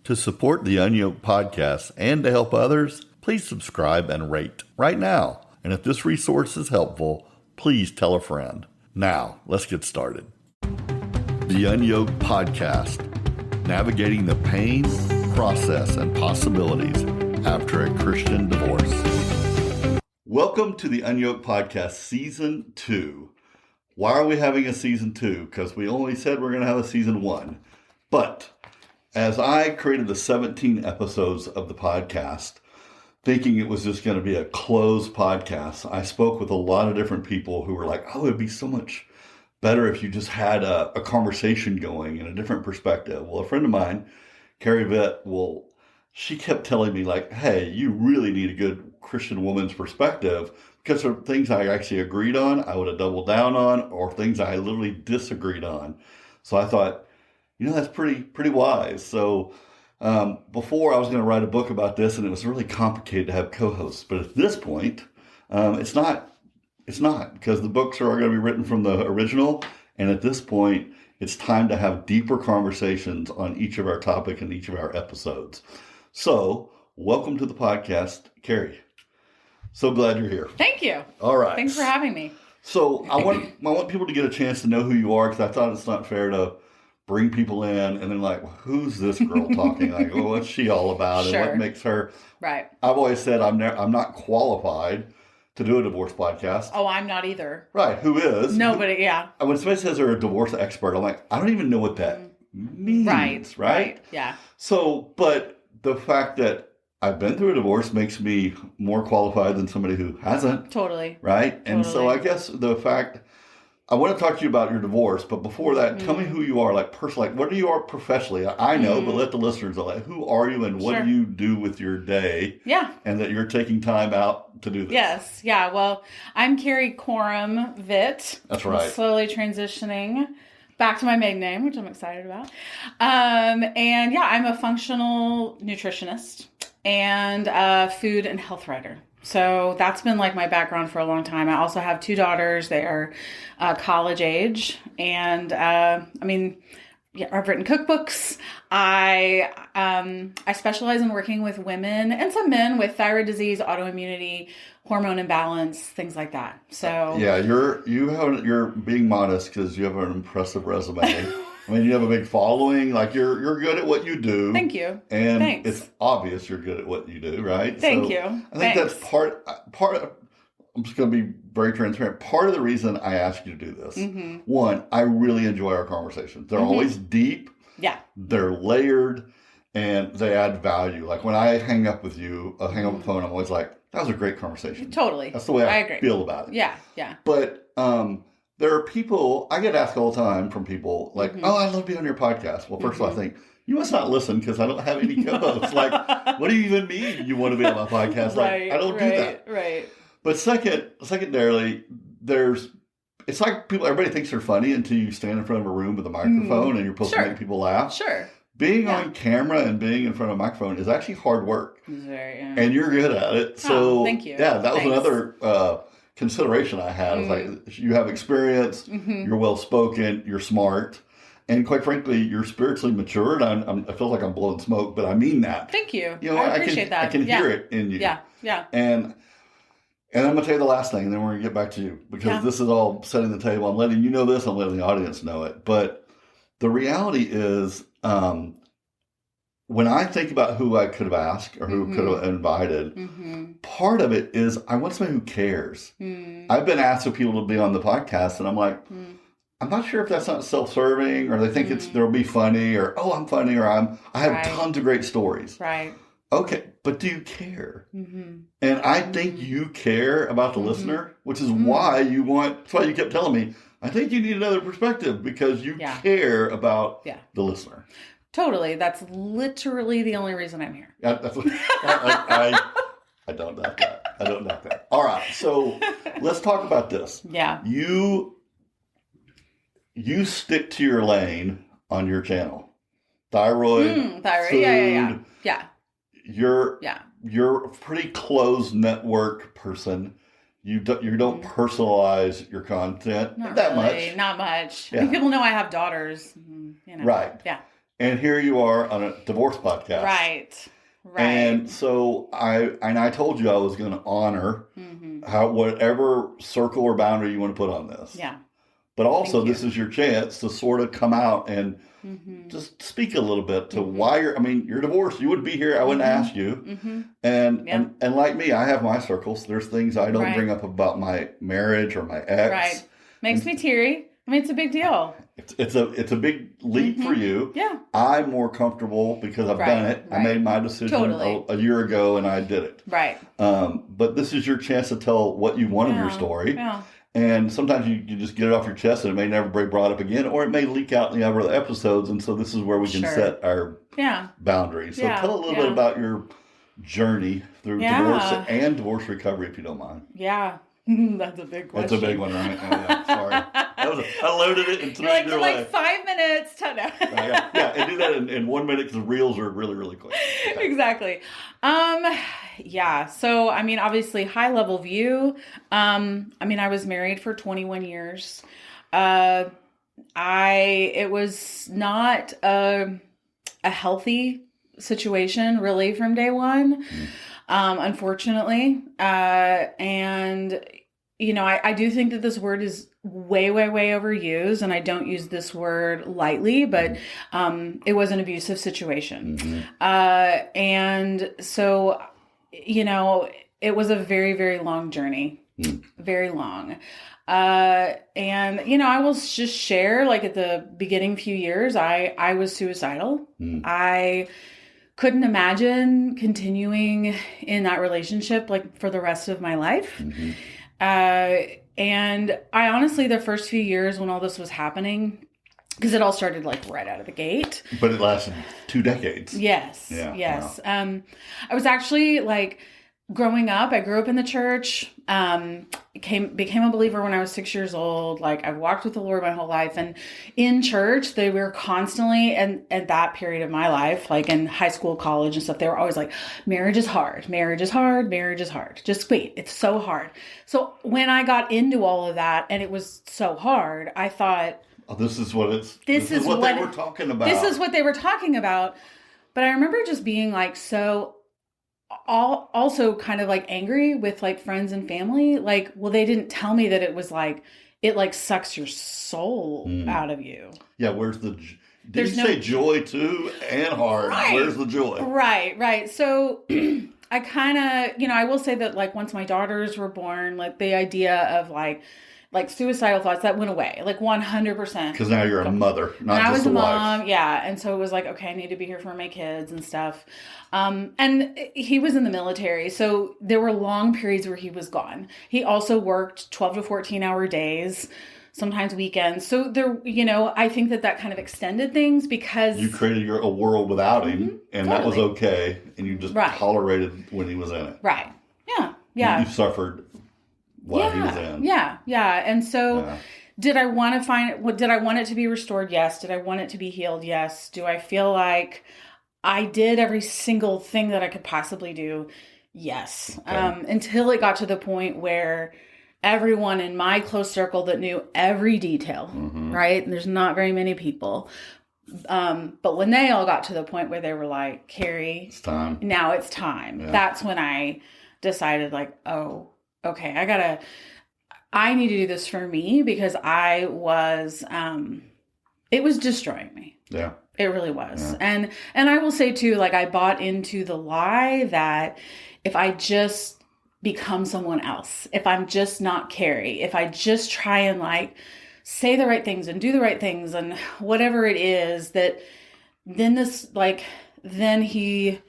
To support the UnYoked podcast and to help others, please subscribe and rate right now. And if this resource is helpful, please tell a friend. Now, let's get started. The UnYoked podcast, navigating the pain, process, and possibilities after a Christian divorce. Welcome to the UnYoked podcast, Season 2. Why are we having a Season 2? Because we only said we're going to have a Season 1. But as I created the 17 episodes of the podcast, thinking it was just going to be a closed podcast, I spoke with a lot of different people who were like, oh, it'd be so much better if you just had a conversation going in a different perspective. Well, a friend of mine, Carrie Vitt, she kept telling me like, hey, you really need a good Christian woman's perspective, because there are things I actually agreed on, I would have doubled down on, or things I literally disagreed on. So I thought, that's pretty wise. So before I was going to write a book about this, and it was really complicated to have co-hosts. But at this point, it's not because the books are going to be written from the original. And at this point, it's time to have deeper conversations on each of our topic and each of our episodes. So welcome to the podcast, Carrie. So glad you're here. Thank you. All right. Thanks for having me. So I want people to get a chance to know who you are, because I thought it's not fair to bring people in and then like, who's this girl talking? Like, well, what's she all about? Sure. And what makes her? Right. I've always said I'm not qualified to do a divorce podcast. Oh, I'm not either. Right. Who is? Nobody. Yeah. When somebody says they're a divorce expert, I'm like, I don't even know what that means. Right. Yeah. So, but the fact that I've been through a divorce makes me more qualified than somebody who hasn't. Totally. Right. And so I guess the fact, I want to talk to you about your divorce, but before that, tell me who you are, like personally, like what are you are professionally? I know, but let the listeners know, like, who are you and what do you do with your day? Yeah. And that you're taking time out to do this. Yes. Yeah. Well, I'm Carrie Korem Vitt. That's right. I'm slowly transitioning back to my maiden name, which I'm excited about. And yeah, I'm a functional nutritionist and a food and health writer. So that's been like my background for a long time. I also have 2 daughters. They are college age. And I've written cookbooks. I specialize in working with women and some men with thyroid disease, autoimmunity, hormone imbalance, things like that. So yeah, you're being modest because you have an impressive resume. I mean, you have a big following. Like you're good at what you do. Thank you. And Thanks. It's obvious you're good at what you do, right? Thank so you. I think that's part of, I'm just going to be very transparent. Part of the reason I asked you to do this, one, I really enjoy our conversations. They're always deep. Yeah. They're layered and they add value. Like when I hang up with you, hang up the phone, I'm always like, that was a great conversation. Totally. That's the way I agree. feel about it. Yeah. Yeah. But, there are people, I get asked all the time from people like, oh, I'd love to be on your podcast. Well, first of all, I think, you must not listen because I don't have any co-hosts. Like, what do you even mean you want to be on my podcast? Like, I don't do that. Right. But secondarily, it's like everybody thinks they're funny until you stand in front of a room with a microphone and you're supposed to make people laugh. Sure. Being on camera and being in front of a microphone is actually hard work. And you're good at it. So, thank you. Yeah, that was another consideration I had. It's like, you have experience, you're well-spoken, you're smart, and quite frankly, you're spiritually matured. I feel like I'm blowing smoke, but I mean that. Thank you. I appreciate that. I can hear it in you. Yeah. And I'm going to tell you the last thing, and then we're going to get back to you, because this is all setting the table. I'm letting you know this, I'm letting the audience know it. But the reality is, when I think about who I could have asked or who could have invited, part of it is I want somebody who cares. I've been asked for people to be on the podcast, and I'm like, I'm not sure if that's not self-serving, or they think they'll be funny, or oh, I'm funny, or I have tons of great stories. Right. Okay, but do you care? And I think you care about the listener, which is why that's why you kept telling me, I think you need another perspective, because you care about the listener. Totally. That's literally the only reason I'm here. Yeah, that's what, I don't doubt that. I don't doubt that. All right. So let's talk about this. Yeah. You stick to your lane on your channel. Thyroid. Thyroid. Food. Yeah. You're a pretty closed network person. You don't personalize your content Not that really, much. Not much. Yeah. I mean, people know I have daughters. Right. Yeah. And here you are on a divorce podcast. Right. Right. And so I told you I was going to honor whatever circle or boundary you want to put on this. Yeah. But also, this is your chance to sort of come out and just speak a little bit to why you're divorced. You wouldn't be here. I wouldn't ask you. And like me, I have my circles. There's things I don't bring up about my marriage or my ex. Right. Makes me teary. I mean, it's a big deal. It's a big leap for you. Yeah. I'm more comfortable because I've done it. Right. I made my decision a year ago and I did it. Right. But this is your chance to tell what you want of your story. Yeah. And sometimes you just get it off your chest and it may never be brought up again, or it may leak out in the other episodes. And so this is where we can set our boundaries. So tell a little bit about your journey through divorce and divorce recovery, if you don't mind. Yeah. That's a big question. That's a big one, right? Sorry. I loaded it and threw it your way. 5 minutes. And do that in 1 minute because the reels are really, really quick. Okay. Exactly. So, I mean, obviously, high level view. I was married for 21 years. It was not a healthy situation really from day one. Unfortunately. And, I do think that this word is way, way, way overused, and I don't use this word lightly, but it was an abusive situation. And so, it was a very, very long journey, very long. And, I will just share, like at the beginning few years, I was suicidal. I couldn't imagine continuing in that relationship like for the rest of my life. And I honestly, the first few years when all this was happening, because it all started like right out of the gate. But it lasted 2 decades. Yes. Yeah, yes. Wow. I was actually like growing up, I grew up in the church, became a believer when I was 6 years old. Like I've walked with the Lord my whole life, and in church, they were constantly, and at that period of my life, like in high school, college and stuff, they were always like, marriage is hard, marriage is hard, marriage is hard. Just wait, it's so hard. So when I got into all of that and it was so hard, I thought, this is what they were talking about. This is what they were talking about. But I remember just being like, also kind of like angry with like friends and family. Like, well, they didn't tell me that it was like, it like sucks your soul out of you. Yeah. Where's did you say joy too and hard? Right. Where's the joy? Right. So I kind of, I will say that like once my daughters were born, like the idea of like suicidal thoughts, that went away, like 100%. Because now you're a mother, not just a wife. I was a mom, yeah. And so it was like, okay, I need to be here for my kids and stuff. And he was in the military, so there were long periods where he was gone. He also worked 12 to 14 hour days, sometimes weekends. So there, I think that kind of extended things because you created a world without him, and that was okay, and you just tolerated when he was in it. Right. Yeah. You suffered while he was in. Yeah. And so did I want it to be restored? Yes. Did I want it to be healed? Yes. Do I feel like I did every single thing that I could possibly do? Yes. Okay. Until it got to the point where everyone in my close circle that knew every detail, right? And there's not very many people. But when they all got to the point where they were like, Carrie, it's time. Now it's time. Yeah. That's when I decided like, oh, okay, I need to do this for me, because I was, it was destroying me. Yeah. It really was. Yeah. And I will say too, like I bought into the lie that if I just become someone else, if I'm just not Carrie, if I just try and like say the right things and do the right things and whatever it is, that then then he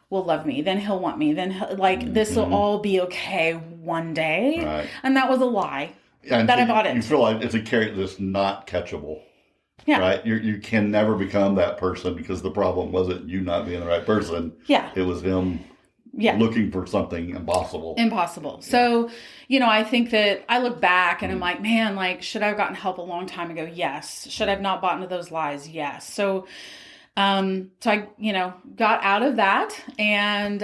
will love me, then he'll want me, then this will all be okay one day. Right. And that was a lie that I bought into. You feel like it's a carrot that's not catchable. Yeah. Right? You can never become that person, because the problem wasn't you not being the right person. Yeah. It was him looking for something impossible. Yeah. So, I think that I look back and I'm like, man, like, should I have gotten help a long time ago? Yes. Should I have not bought into those lies? Yes. So I, got out of that, and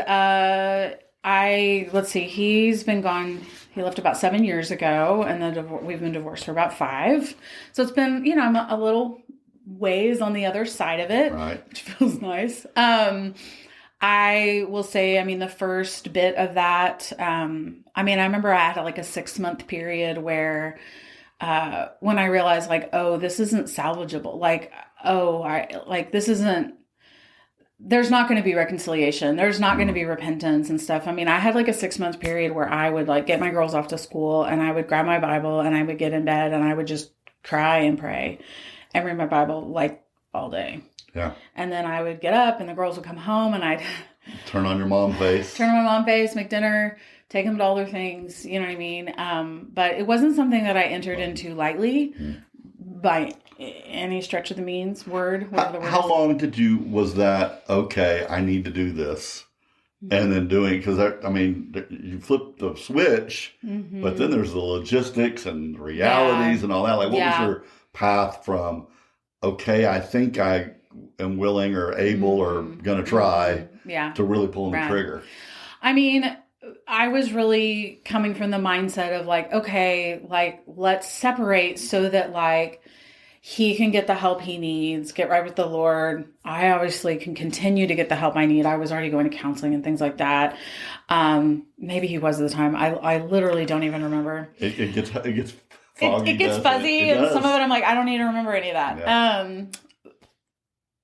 he's been gone. He left about 7 years ago, and we've been divorced for about 5. So it's been, I'm a little ways on the other side of it, Right. which feels nice. I will say, I mean, the first bit of that, I remember I had like a 6-month period where, when I realized like, oh, this isn't salvageable. Like, there's not going to be reconciliation. There's not going to be repentance and stuff. I mean, I had like a 6-month period where I would like get my girls off to school and I would grab my Bible and I would get in bed and I would just cry and pray and read my Bible like all day. Yeah. And then I would get up and the girls would come home and I'd turn on your mom face, make dinner, take them to all their things. You know what I mean? But it wasn't something that I entered into lightly by any stretch of the means, How long was that, okay, I need to do this, and then doing, because you flip the switch, but then there's the logistics and realities and all that. Like, what was your path from, okay, I think I am willing or able or going to try to really pulling the trigger? I mean, I was really coming from the mindset of like, okay, like, let's separate so that like, he can get the help he needs, get right with the Lord. I obviously can continue to get the help I need. I was already going to counseling and things like that. Maybe he was at the time. I literally don't even remember. It gets foggy. It gets fuzzy, and some of it I'm like, I don't need to remember any of that. Yeah.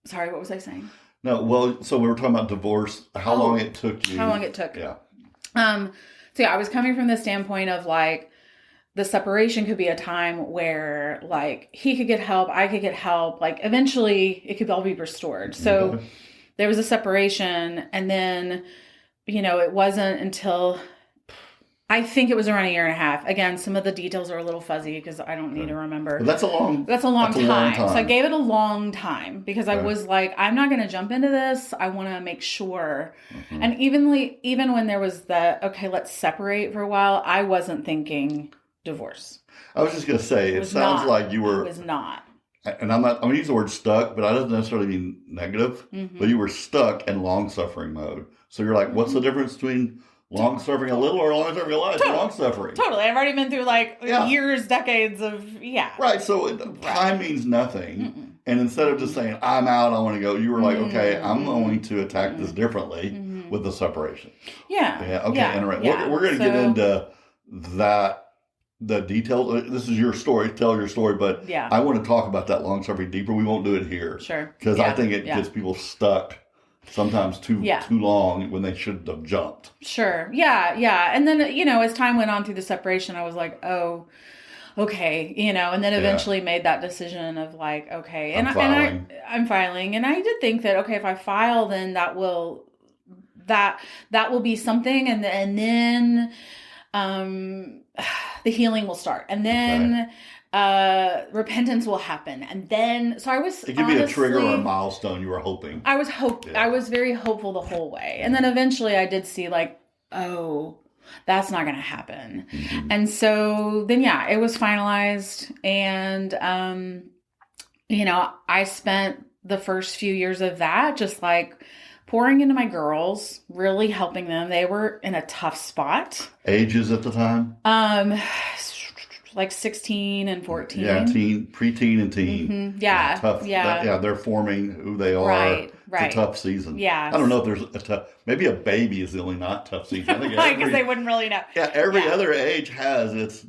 Sorry, what was I saying? No, well, so we were talking about divorce. How long it took you? How long it took? Yeah. So yeah, I was coming from the standpoint of like, the separation could be a time where like he could get help, I could get help. Like eventually it could all be restored. So there was a separation, and then, it wasn't until I think it was around 1.5 years. Again, some of the details are a little fuzzy because I don't need to remember. But that's a long time. So I gave it a long time because I was like, I'm not going to jump into this. I want to make sure. And even when there was okay, let's separate for a while, I wasn't thinking divorce. I was just going to say, it sounds like you were... It was not. And I'm going to use the word stuck, but I don't necessarily mean negative. But you were stuck in long-suffering mode. So you're like, what's the difference between long-suffering a little or long-suffering a lot? Totally. Long-suffering. Totally. I've already been through like years, decades of, Right. So time means nothing. And instead of just saying, I'm out, I want to go, you were like, okay, I'm going to attack this differently with the separation. Yeah. Okay. And we're going to get into that. The details. This is your story. Tell your story, but I want to talk about that long suffering deeper. We won't do it here, sure, because I think it gets people stuck sometimes too long when they should have jumped. Sure, yeah. And then as time went on through the separation, I was like, oh, okay, and then eventually made that decision of like, okay, I'm filing, and I did think that okay, if I file, then that will be something, and then. The healing will start, and then repentance will happen, and then so I was. It could be a trigger or a milestone you were hoping. I was I was very hopeful the whole way, and then eventually I did see like, oh, that's not going to happen, and so then it was finalized, and I spent the first few years of that just like pouring into my girls, really helping them. They were in a tough spot. Ages at the time? Like 16 and 14. Yeah, preteen and teen. Yeah. Tough. They're forming who they are. Right. It's a tough season. Yeah. I don't know if there's a tough, maybe a baby is the only not tough season. I think because they wouldn't really know. Yeah, every other age has its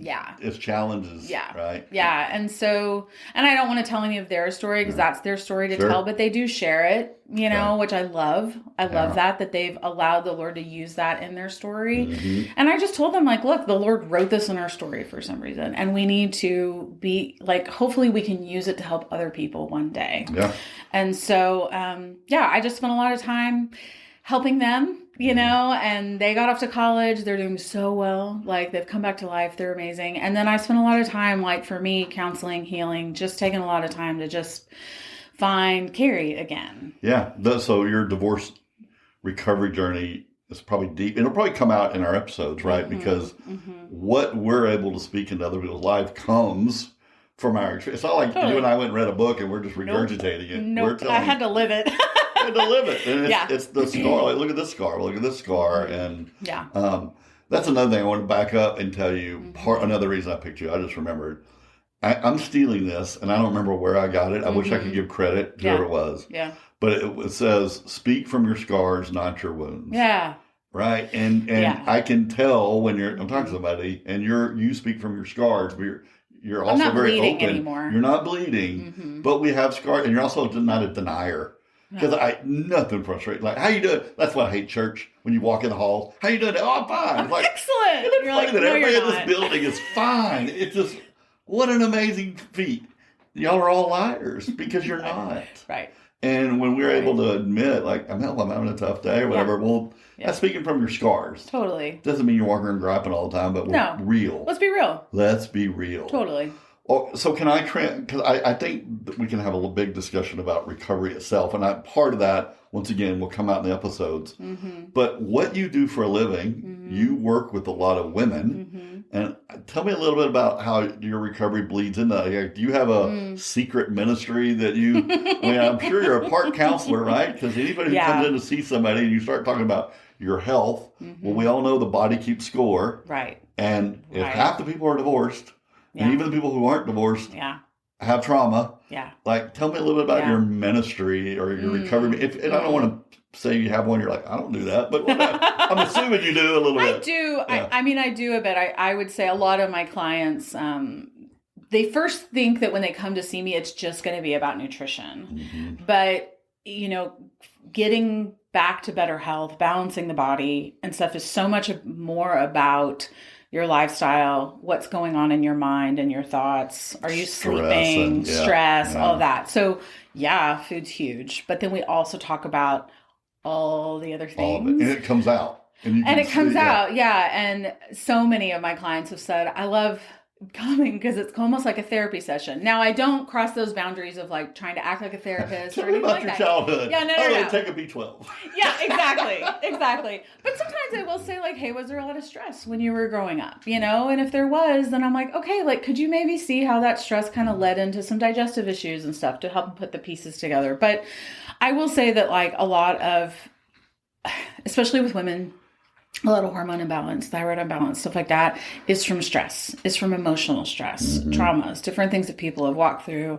challenges. Yeah. Right? Yeah. And so, and I don't want to tell any of their story because that's their story to tell, but they do share it, which I love. I love that they've allowed the Lord to use that in their story. And I just told them like, look, the Lord wrote this in our story for some reason. And we need to be like, hopefully we can use it to help other people one day. Yeah. And so, I just spent a lot of time helping them, and they got off to college. They're doing so well. Like they've come back to life. They're amazing. And then I spent a lot of time, like for me, counseling, healing, just taking a lot of time to just find Carrie again. Yeah. So your divorce recovery journey is probably deep. It'll probably come out in our episodes, right? Because what we're able to speak into other people's lives comes from our experience. It's not like you and I went and read a book and we're just regurgitating it. Nope. I had to live it. And it's the scar. Like, look at this scar. Look at this scar. And that's another thing I want to back up and tell you. Another reason I picked you, I just remembered. I'm stealing this, and I don't remember where I got it. I wish I could give credit to whoever it was. Yeah. But it says, speak from your scars, not your wounds. Yeah. Right? And I can tell when I'm talking to somebody, and you speak from your scars, but you're also not very bleeding open. Anymore. You're not bleeding, but we have scars, and you're also not a denier. Because nothing frustrates. Like, how you doing? That's why I hate church. When you walk in the hall, how you doing? Oh, I'm fine. I'm like, excellent. Isn't it you're funny like, that no, everybody you're in this not. building is fine? It's just, what an amazing feat. Y'all are all liars because you're not. Right. And when we're able to admit, like, I'm having a tough day or whatever, well, that's speaking from your scars. Totally. Doesn't mean you're walking around griping all the time, but we're real. Let's be real. Let's be real. Totally. Oh, so can I, because I think that we can have a big discussion about recovery itself. And part of that, once again, will come out in the episodes. But what you do for a living, you work with a lot of women. And tell me a little bit about how your recovery bleeds into that. Do you have a secret ministry that you, I mean, I'm sure you're a part counselor, right? Because anybody who comes in to see somebody and you start talking about your health, well, we all know the body keeps score. Right. And if half the people are divorced, and even the people who aren't divorced have trauma. Yeah. Like, tell me a little bit about your ministry or your recovery. And I don't want to say you have one. You're like, I don't do that. But I'm assuming you do a little bit. I do. Yeah. I mean, I do a bit. I would say a lot of my clients, they first think that when they come to see me, it's just going to be about nutrition. But, getting back to better health, balancing the body and stuff is so much more about your lifestyle, what's going on in your mind and your thoughts. Are you sleeping, stress, all of that. So food's huge. But then we also talk about all the other things. All of it. And it comes out. And it comes out. And so many of my clients have said, I love coming because it's almost like a therapy session. Now, I don't cross those boundaries of like trying to act like a therapist or anything like that. Tell me about your childhood. Yeah, no. Take a B12. Yeah, exactly. But sometimes I will say like, hey, was there a lot of stress when you were growing up? And if there was, then I'm like, okay, like, could you maybe see how that stress kind of led into some digestive issues and stuff to help put the pieces together? But I will say that like a lot of, especially with women, a lot of hormone imbalance, thyroid imbalance, stuff like that is from stress, is from emotional stress, traumas, different things that people have walked through.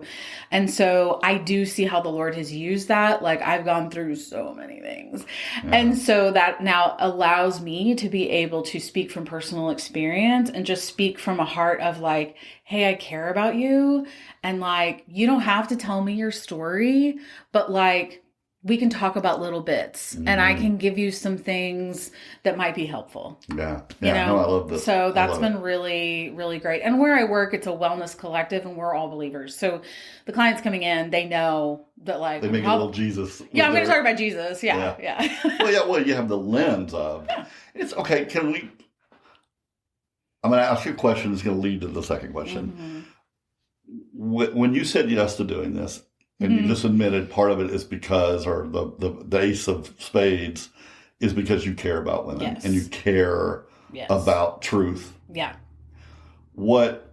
And so I do see how the Lord has used that. Like I've gone through so many things. And so that now allows me to be able to speak from personal experience and just speak from a heart of like, hey, I care about you. And like, you don't have to tell me your story, but like, we can talk about little bits and I can give you some things that might be helpful. Yeah. No, I love this. So that's been really, really great. And where I work, it's a wellness collective and we're all believers. So the clients coming in, they know that like, they make a little Jesus. Yeah. I'm going to talk about Jesus. Yeah. Well, you have the lens of, it's okay. I'm going to ask you a question that's going to lead to the second question. When you said yes to doing this, and you just admitted part of it is because, or the ace of spades is because you care about women and you care about truth. Yeah. What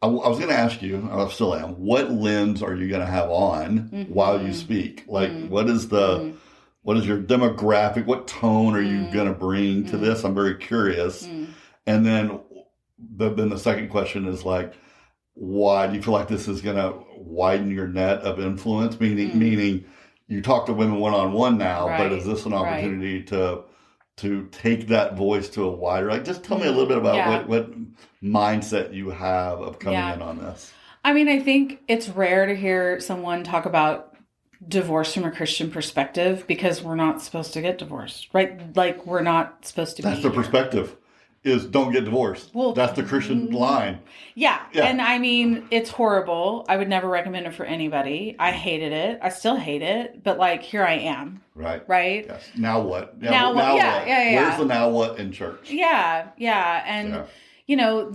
I was going to ask you, I still am, what lens are you going to have on while you speak? Like, what is your demographic? What tone are you going to bring to this? I'm very curious. And then the second question is like, why do you feel like this is going to widen your net of influence? Meaning you talk to women one-on-one now, but is this an opportunity to take that voice to a wider, like, just tell me a little bit about what mindset you have of coming in on this. I mean, I think it's rare to hear someone talk about divorce from a Christian perspective because we're not supposed to get divorced, right? Like we're not supposed to be. That's the perspective. Is don't get divorced. Well, that's the Christian line. Yeah. And I mean, it's horrible. I would never recommend it for anybody. I hated it. I still hate it. But like, here I am. Right. Yes. Now what? Now what? Yeah. Where's the now what in church? Yeah. And,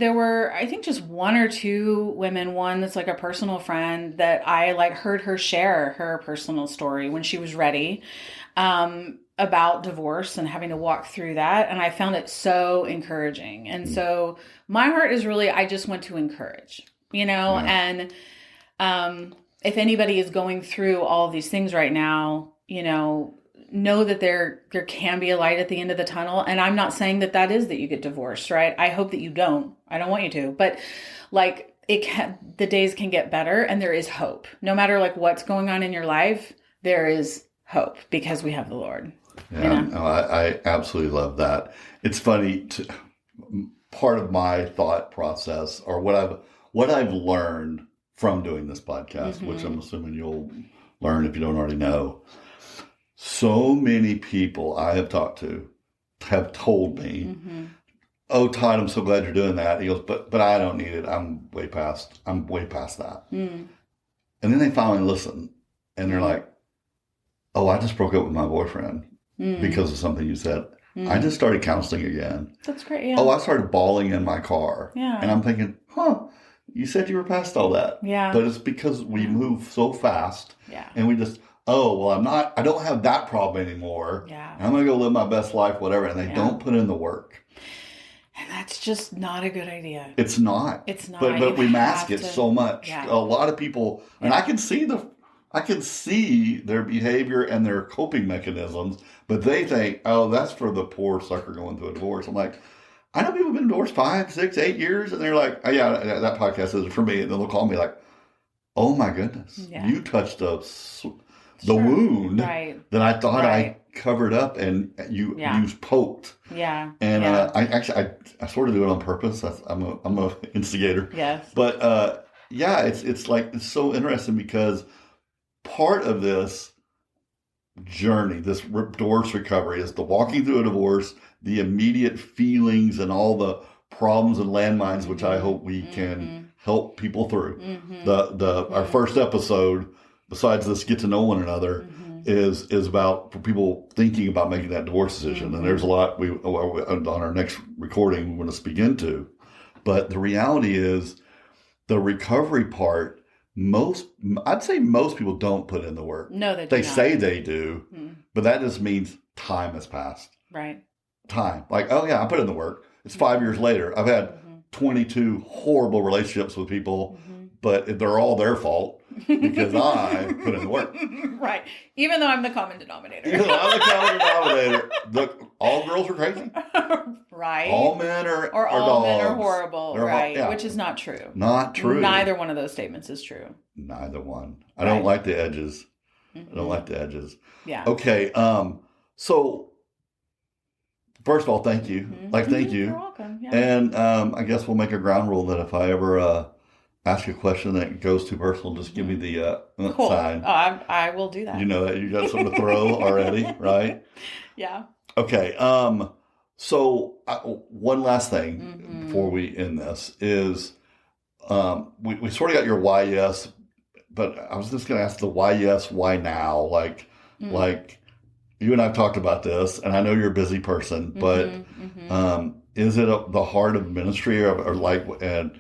there were, I think just one or two women, one that's like a personal friend that I like heard her share her personal story when she was ready. About divorce and having to walk through that. And I found it so encouraging. And so my heart is really, I just want to encourage, and if anybody is going through all of these things right now, know that there can be a light at the end of the tunnel. And I'm not saying that is that you get divorced, right? I hope that you don't. I don't want you to. But like the days can get better, and there is hope. No matter like what's going on in your life, there is hope because we have the Lord. Yeah, no, I absolutely love that. It's funny. Part of my thought process, or what I've learned from doing this podcast, which I'm assuming you'll learn if you don't already know. So many people I have talked to have told me, "Oh, Todd, I'm so glad you're doing that." He goes, "But I don't need it. I'm way past that." And then they finally listen, and they're like, "Oh, I just broke up with my boyfriend because of something you said. I just started counseling again. That's great. Yeah. Oh, I started bawling in my car." Yeah. And I'm thinking, you said you were past all that. Yeah. But it's because we move so fast. Yeah. And we just, I don't have that problem anymore. Yeah. I'm going to go live my best life, whatever. And they don't put in the work. And that's just not a good idea. It's not. It's not. But we mask it so much. Yeah. A lot of people, and I can see their behavior and their coping mechanisms, but they think, oh, that's for the poor sucker going through a divorce. I'm like, I know people have been divorced 5, 6, 8 years, and they're like, oh, yeah, that podcast is for me. And then they'll call me like, oh my goodness, you touched the wound that I thought I covered up, and you poked. Yeah. And I sort of do it on purpose. I'm a instigator. Yes. But it's so interesting because part of this journey, this divorce recovery, is the walking through a divorce, the immediate feelings and all the problems and landmines, which I hope we can help people through. Our first episode, besides this get to know one another, is about for people thinking about making that divorce decision. And there's a lot on our next recording we want to speak into. But the reality is the recovery part, I'd say most people don't put in the work. No, they do They not. say they do, but that just means time has passed. Right. Time. Like, oh yeah, I put in the work. It's 5 years later. I've had 22 horrible relationships with people, but they're all their fault because I put in the work. Right. Even though I'm the common denominator. I'm the common denominator. Look, all girls are crazy. Right. All men are Or all dogs. men are horrible. They're right. yeah. Which is not true. Not true. Neither one of those statements is true. Neither one. I don't like the edges. I don't like the edges. Yeah. Okay. So first of all, thank you. Thank you. You're welcome. Yeah. And I guess we'll make a ground rule that if I ever ask you a question that goes too personal, just give me the cool. sign. Oh, I will do that. You know that you got something to throw already, right? Yeah. Okay. So one last thing before we end this is we sort of got your why yes, but I was just going to ask the why yes, why now? Like you and I've talked about this, and I know you're a busy person, but is it the heart of ministry or like and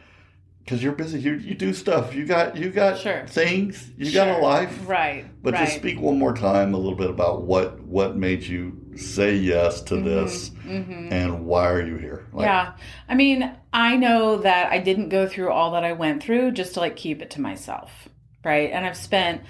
because you're busy, you do stuff, you got sure. things, you got a life, right? But just speak one more time a little bit about what made you say yes to this, and why are you here? Yeah, I mean, I know that I didn't go through all that I went through just to keep it to myself, right? And I've spent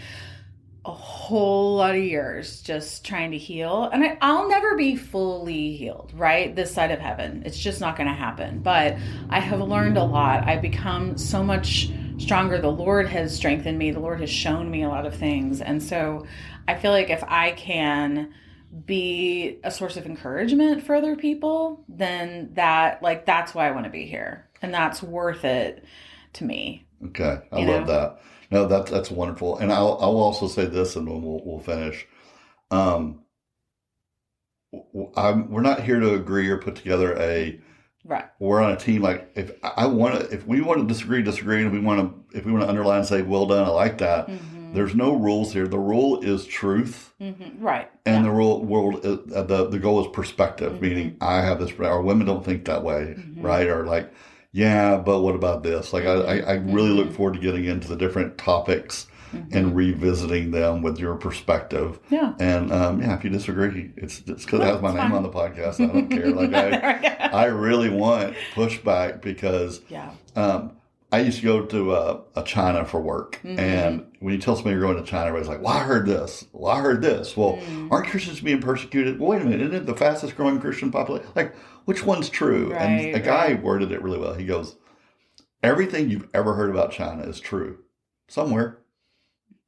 a whole lot of years just trying to heal, and I'll never be fully healed, right? This side of heaven, it's just not going to happen. But I have learned a lot. I've become so much stronger. The Lord has strengthened me. The Lord has shown me a lot of things, and so I feel like if I can be a source of encouragement for other people, then that's why I want to be here, and that's worth it to me. Okay, I love that. No, that's wonderful. And I'll also say this, and then we'll finish. We're not here to agree or put together right. We're on a team. Like if we want to disagree, and if we want to underline and say, well done, I like that. There's no rules here. The rule is truth, right? And the the goal is perspective, meaning I have this. Or women don't think that way, right? Or like. Yeah, but what about this? Like, I really look forward to getting into the different topics and revisiting them with your perspective. Yeah. And, if you disagree, it's because it has my name on the podcast. I don't care. Like, I really want pushback because I used to go to a China for work. And when you tell somebody you're going to China, everybody's like, well, I heard this. Well, I heard this. Well, aren't Christians being persecuted? Well, wait a minute. Isn't it the fastest growing Christian population? Like, which one's true? Right, and a guy worded it really well. He goes, everything you've ever heard about China is true. Somewhere.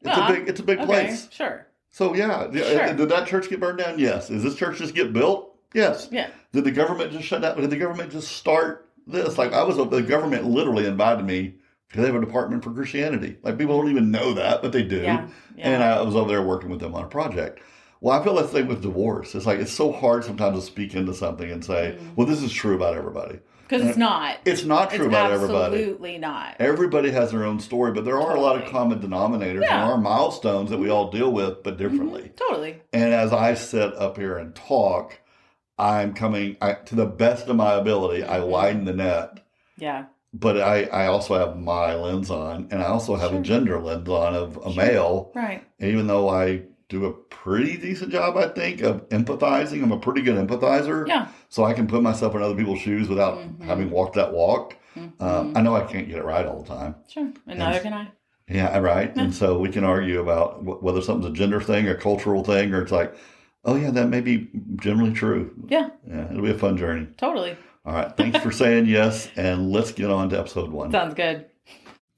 It's a big place. Sure. So, yeah. Sure. Did that church get burned down? Yes. Is this church just get built? Yes. Yeah. Did the government just shut down? Did the government just start this? Like, the government literally invited me because they have a department for Christianity. Like, people don't even know that, but they do. Yeah. And I was over there working with them on a project. Well, I feel that same with divorce. It's like, it's so hard sometimes to speak into something and say, well, this is true about everybody. Because it's not. It's not true about everybody. Absolutely not. Everybody has their own story, but there are a lot of common denominators. There are milestones that we all deal with, but differently. Totally. And as I sit up here and talk, I'm coming to the best of my ability. I widen the net. Yeah. But I also have my lens on, and I also have a gender lens on of a male. Right. And even though I do a pretty decent job, I think, of empathizing, I'm a pretty good empathizer. Yeah. So I can put myself in other people's shoes without having walked that walk. I know I can't get it right all the time. Sure. And neither can I. Yeah, right. And so we can argue about whether something's a gender thing, a cultural thing, or it's like, oh, yeah, that may be generally true. Yeah. Yeah, it'll be a fun journey. Totally. All right. Thanks for saying yes. And let's get on to episode 1. Sounds good.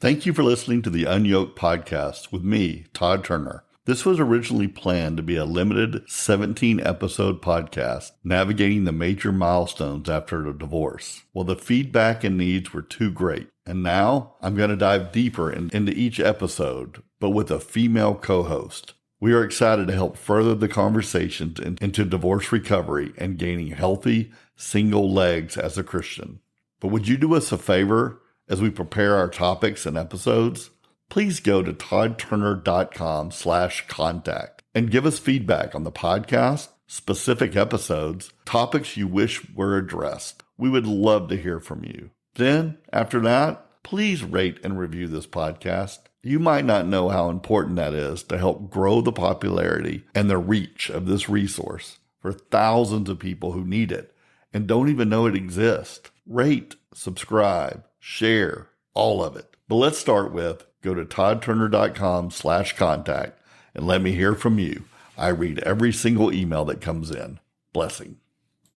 Thank you for listening to the UnYoked podcast with me, Todd Turner. This was originally planned to be a limited 17-episode podcast navigating the major milestones after a divorce. Well, the feedback and needs were too great. And now I'm going to dive deeper into each episode, but with a female co-host. We are excited to help further the conversations into divorce recovery and gaining healthy, single legs as a Christian. But would you do us a favor as we prepare our topics and episodes? Please go to toddturner.com/contact and give us feedback on the podcast, specific episodes, topics you wish were addressed. We would love to hear from you. Then, after that, please rate and review this podcast. You might not know how important that is to help grow the popularity and the reach of this resource for thousands of people who need it and don't even know it exists. Rate, subscribe, share, all of it. But let's start with go to toddturner.com/contact and let me hear from you. I read every single email that comes in. Blessing.